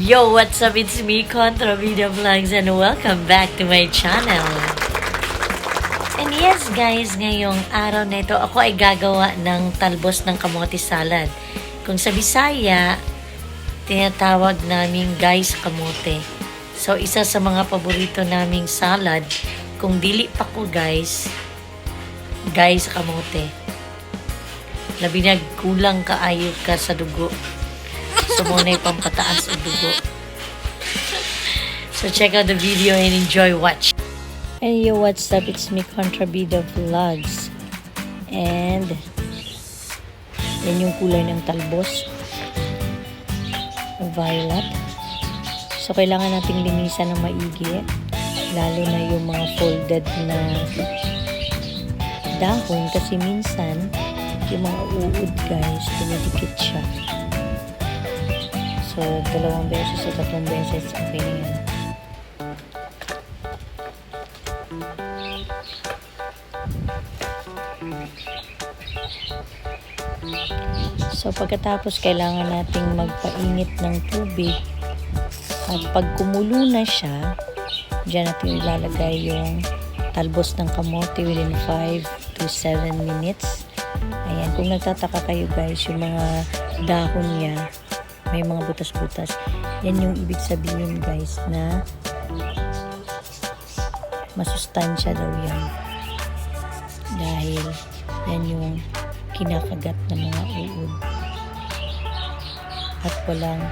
Yo, what's up? It's me, Contra Video Vlogs, and welcome back to my channel. And yes guys, ngayong araw na ito, ako ay gagawa ng talbos ng kamote salad. Kung sa Bisaya, tinatawag namin guys kamote. So, isa sa mga paborito naming salad, kung dili pa ko guys kamote. Labi na kulang kaayo ka sa dugo. So, muna yung pampataas ang dugo. So, check out the video and enjoy watch. And yo, what's up? It's me, Contrabida Vlogs. And, yan yung kulay ng talbos. Violet. So, kailangan nating linisan ng maigi. Lalo na yung mga folded na dahon. Kasi minsan, yung mga uod guys, dumidikit siya. So, 2 beses o 3 beses, okay na yan. So, pagkatapos, kailangan nating magpainit ng tubig. At pag kumulo na siya, dyan natin ilalagay yung talbos ng kamote within 5 to 7 minutes. Ayan, kung nagtataka kayo guys, yung mga dahon niya, may mga butas-butas. Yan yung ibig sabihin guys na masustansya daw yan. Dahil yan yung kinakagat ng mga uod. At walang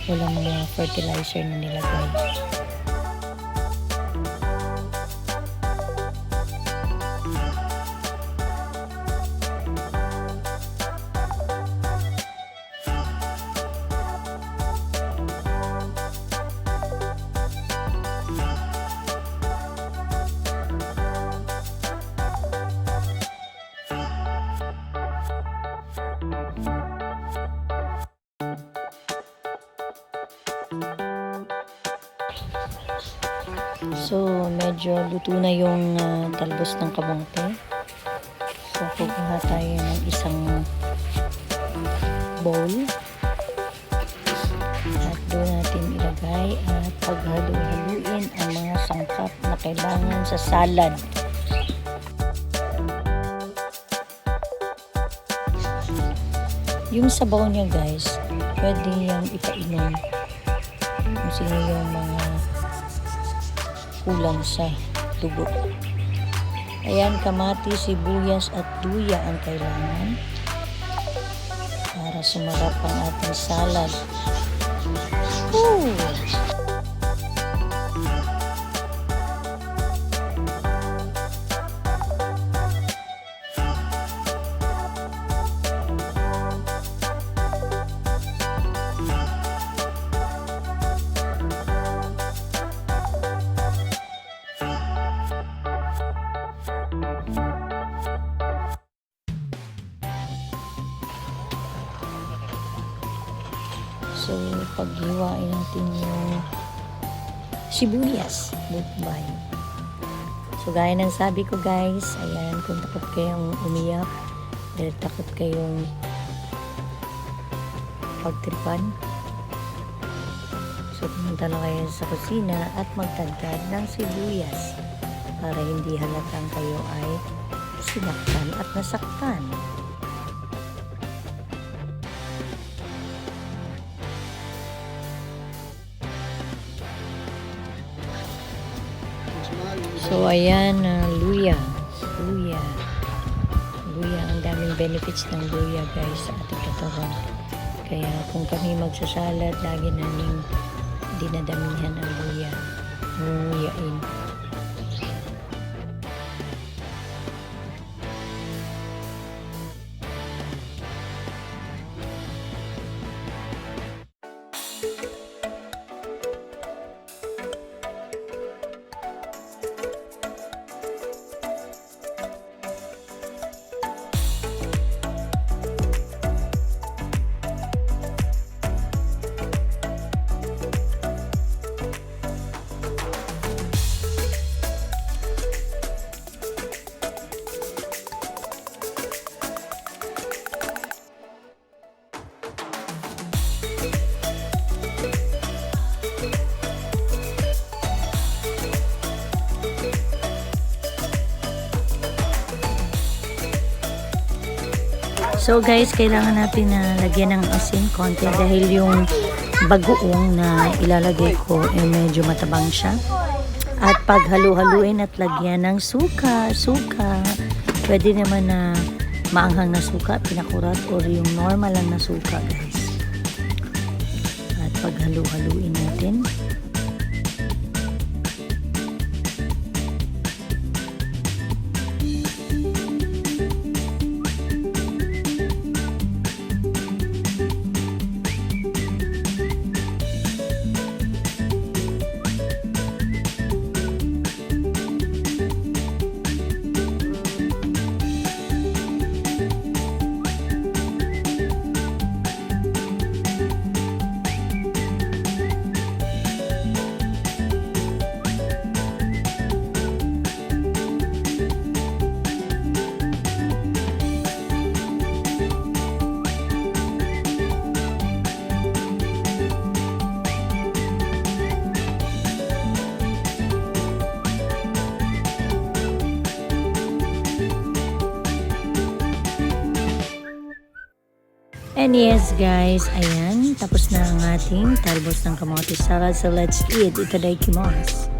mga fertilizer na nilagay. So, medyo luto na yung talbos ng kamote. So, kukuha tayo ng isang bowl. At doon natin ilagay at paghalo-haluin ang mga sangkap na kailangan sa salad. Yung sabaw niya guys, pwede yung ipainom. Kung sino yung mga kulang sa dugo. Ayan, kamati, sibuyas at luya ang kailangan para sumarap ang ating salad. Woo! So, paghiwain natin yung sibuyas, bukbay. So, gaya ng sabi ko guys, ayan, kung takot kayong umiyak, dahil takot kayong pagtripan, so, pumunta na kayo sa kusina at magtagtad ng sibuyas para hindi halatang kayo ay sinaktan at nasaktan. So, ayan, luya. Ang daming benefits ng luya, guys, sa ating katawan. Kaya, kung kami magsasalad, lagi namin dinadamihan ang luya. Nguyain. So guys, kailangan natin na lagyan ng asin konti dahil yung bagoong na ilalagay ko medyo matabang siya. At pag halu-haluin at lagyan ng suka, pwede naman na maanghang na suka, pinakurat, or yung normal lang na suka guys. At pag halu-haluin natin, and yes guys, ayan, tapos na ang ating talbos ng kamote salad. So let's eat. Itadakimasu.